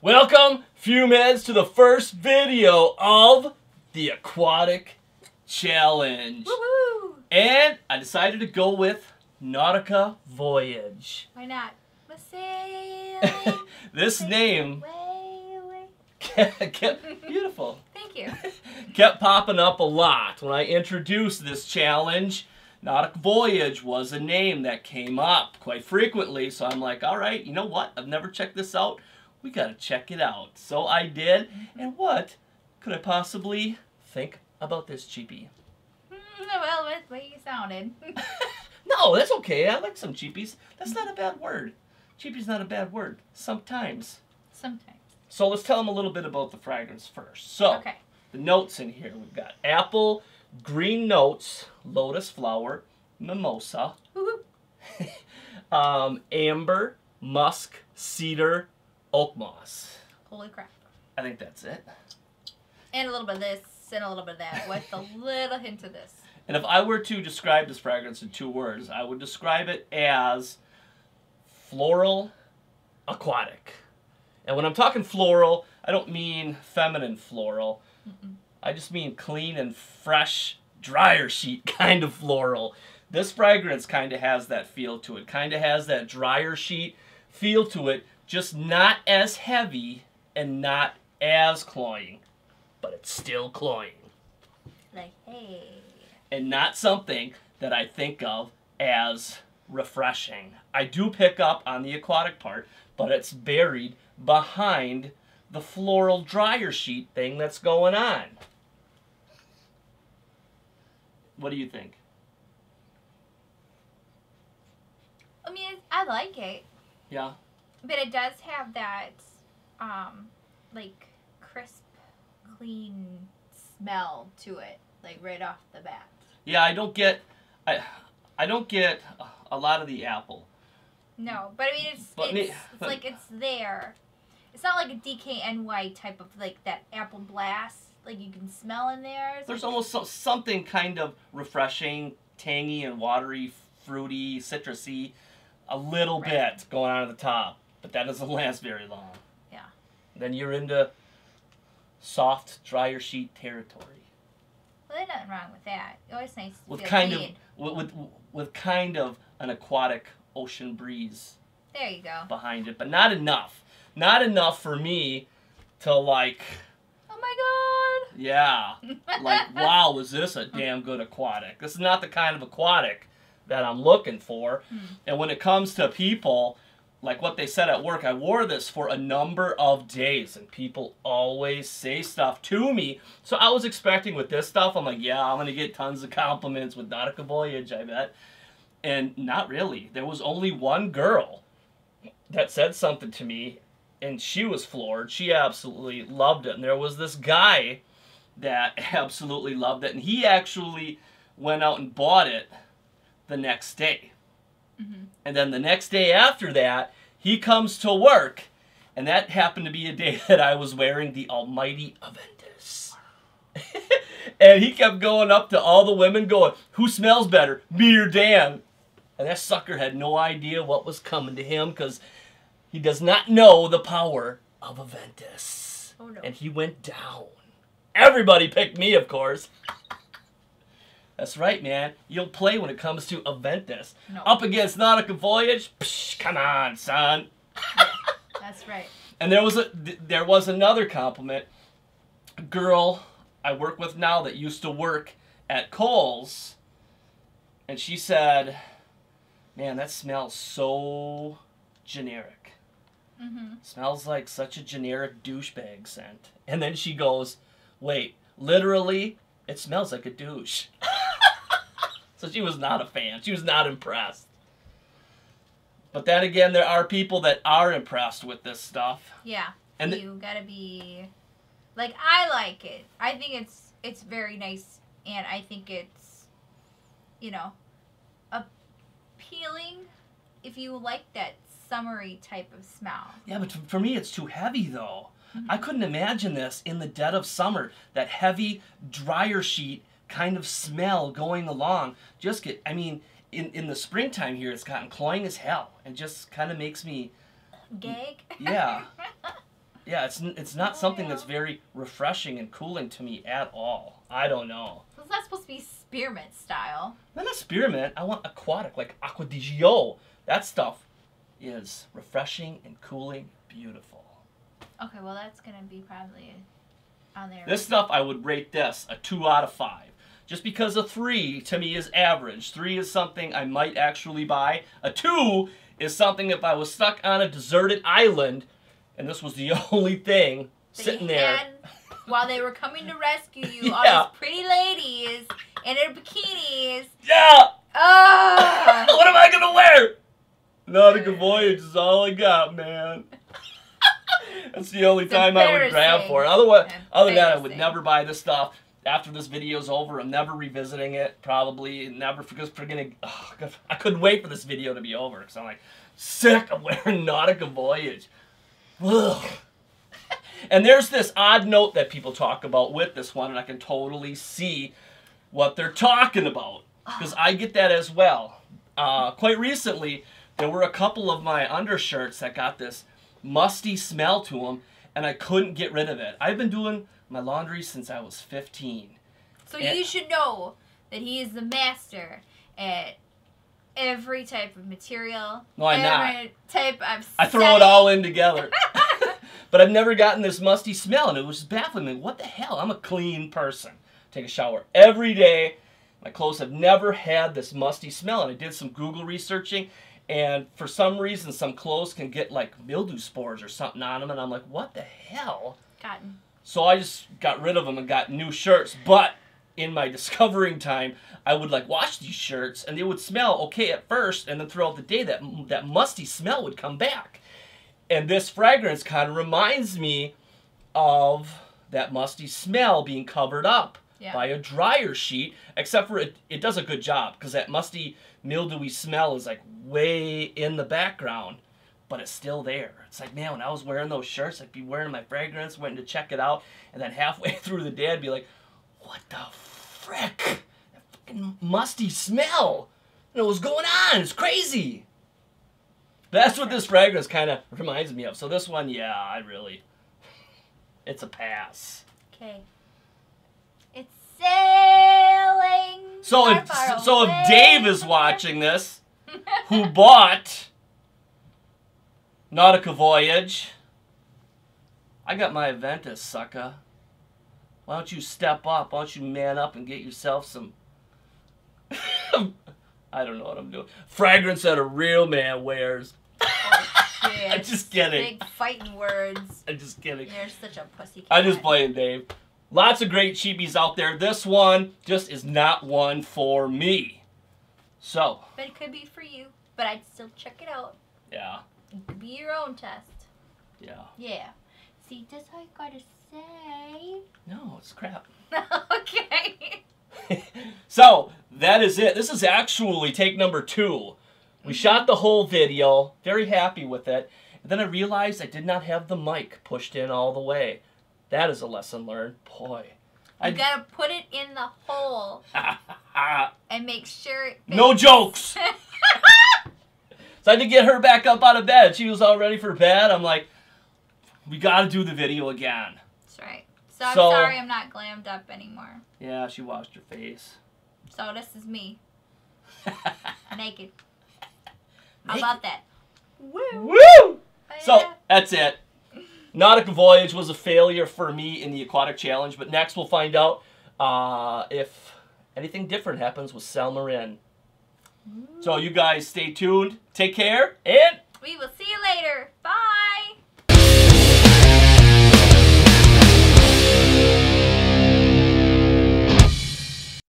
Welcome, Fume Heads, to the first video of the Aquatic Challenge. Woohoo! And I decided to go with Nautica Voyage. Why not? We're sailing. This name kept beautiful. Thank you. Kept popping up a lot when I introduced this challenge. Nautica Voyage was a name that came up quite frequently, so I'm like, all right, you know what? I've never checked this out. We gotta check it out. So I did, and what could I possibly think about this cheapie? Well, that's the way you sounded. No, that's okay. I like some cheapies. That's not a bad word. Cheapie's not a bad word. Sometimes. Sometimes. So let's tell them a little bit about the fragrance first. So, Okay. the notes in here, we've got apple, green notes, lotus flower, mimosa, Woohoo! amber, musk, cedar, oak moss. Holy crap. I think that's it. And a little bit of this and a little bit of that with a little hint of this. And if I were to describe this fragrance in 2 words, I would describe it as floral, aquatic. And when I'm talking floral, I don't mean feminine floral. I just mean clean and fresh, dryer sheet kind of floral. This fragrance kind of has that feel to it. Kind of has that dryer sheet feel to it, just not as heavy and not as cloying. But it's still cloying. Like, hey. And not something that I think of as refreshing. I do pick up on the aquatic part, but it's buried behind the floral dryer sheet thing that's going on. What do you think? I mean, I like it. Yeah? But it does have that, like, crisp, clean smell to it. Like, right off the bat. Yeah, I don't get a lot of the apple. No, but I mean, it's like it's there. It's not like a DKNY type of, like, that apple blast, like, you can smell in there. It's There's like, almost something kind of refreshing, tangy and watery, fruity, citrusy, a little bit going on at the top, but that doesn't last very long. Yeah. Then you're into soft, dryer sheet territory. Well, there's nothing wrong with that. It's always nice to With feel kind clean. with kind of an aquatic ocean breeze There you go. behind it, but not enough. Not enough for me to like, Oh my yeah, like, wow, is this a damn good aquatic? This is not the kind of aquatic that I'm looking for. And when it comes to people, like what they said at work, I wore this for a number of days, and people always say stuff to me. So I was expecting with this stuff, I'm like, yeah, I'm going to get tons of compliments with Nautica Voyage, I bet. And not really. There was only one girl that said something to me, and she was floored. She absolutely loved it. And there was this guy that absolutely loved it, and he actually went out and bought it the next day. And then the next day after that, he comes to work, and that happened to be a day that I was wearing the almighty Aventus. And he kept going up to all the women going, who smells better, me or Dan? And that sucker had no idea what was coming to him, because he does not know the power of Aventus. Oh, no. And he went down. Everybody picked me, of course. That's right, man. You'll play when it comes to Aventus. No. Up against Nautica Voyage? Psh, come on, son. Yeah, that's right. And there was another compliment. A girl I work with now that used to work at Kohl's, and she said, man, that smells so generic. Smells like such a generic douchebag scent. And then she goes, wait, literally, it smells like a douche. So she was not a fan. She was not impressed. But then again, there are people that are impressed with this stuff. Yeah. And you gotta be... Like, I like it. I think it's very nice, and I think it's, you know, appealing if you like that summery type of smell. Yeah, but for me, it's too heavy, though. I couldn't imagine this in the dead of summer. That heavy, dryer sheet kind of smell going along. I mean, in the springtime here, it's gotten cloying as hell. It just kind of makes me... Gag? Yeah. Yeah, it's not something that's very refreshing and cooling to me at all. I don't know. It's not supposed to be spearmint style. Not spearmint. I want aquatic, like Aqua di Gio. That stuff is refreshing and cooling, beautiful. Okay, well that's gonna be probably on there. This stuff I would rate this a 2 out of 5. Just because a 3 to me is average. 3 is something I might actually buy. A 2 is something if I was stuck on a deserted island and this was the only thing sitting there. While they were coming to rescue you, all these pretty ladies in their bikinis. Yeah! Oh! What am I going to wear? Nautica Voyage is all I got, man. That's the only time I would grab for it. Other than that, I would never buy this stuff. After this video's over, I'm never revisiting it. Probably never, because I couldn't wait for this video to be over because I'm like sick of wearing Nautica Voyage. Ugh. And there's this odd note that people talk about with this one, and I can totally see what they're talking about because I get that as well. Quite recently, there were a couple of my undershirts that got this musty smell to them, and I couldn't get rid of it. I've been doing my laundry since I was 15. So you should know that he is the master at every type of material. No, I'm not. Every type of I throw it all in together. But I've never gotten this musty smell, and it was just baffling me. What the hell? I'm a clean person. Take a shower every day. My clothes have never had this musty smell, and I did some Google researching, and for some reason, some clothes can get like mildew spores or something on them, and I'm like, what the hell? Cotton. So I just got rid of them and got new shirts, but in my discovering time, I would like wash these shirts, and they would smell okay at first, and then throughout the day, that musty smell would come back. And this fragrance kind of reminds me of that musty smell being covered up by a dryer sheet, except for it does a good job, because that musty, mildewy smell is like way in the background, but it's still there. It's like, man, when I was wearing those shirts, I'd be wearing my fragrance, waiting to check it out, and then halfway through the day, I'd be like, what the frick? That fucking musty smell. You know what's going on? It's crazy. That's what this fragrance kind of reminds me of. So this one, yeah, it's a pass. Okay. It's sailing. So if Dave is watching this, who bought Nautica Voyage, I got my Aventus, sucker. Why don't you step up? Why don't you man up and get yourself some... I don't know what I'm doing. Fragrance that a real man wears. Oh, shit. I'm just kidding. Big fighting words. I'm just kidding. You're such a pussycat. I'm just playing, Dave. Lots of great cheapies out there. This one just is not one for me. So. But it could be for you. But I'd still check it out. Yeah. It could be your own test. Yeah. Yeah. See, that's all you gotta say. No, it's crap. Okay. So, that is it. This is actually take number 2. We shot the whole video. Very happy with it. And then I realized I did not have the mic pushed in all the way. That is a lesson learned. Boy. You gotta put it in the hole. And make sure it fits. No jokes! So I had to get her back up out of bed. She was all ready for bed. I'm like, we gotta do the video again. That's right. So I'm sorry I'm not glammed up anymore. Yeah, she washed her face. So this is me. Naked. How about that? Woo! Woo! So, that's it. Nautica Voyage was a failure for me in the Aquatic Challenge, but next we'll find out if anything different happens with Selmarin. So you guys stay tuned, take care, and we will see you later.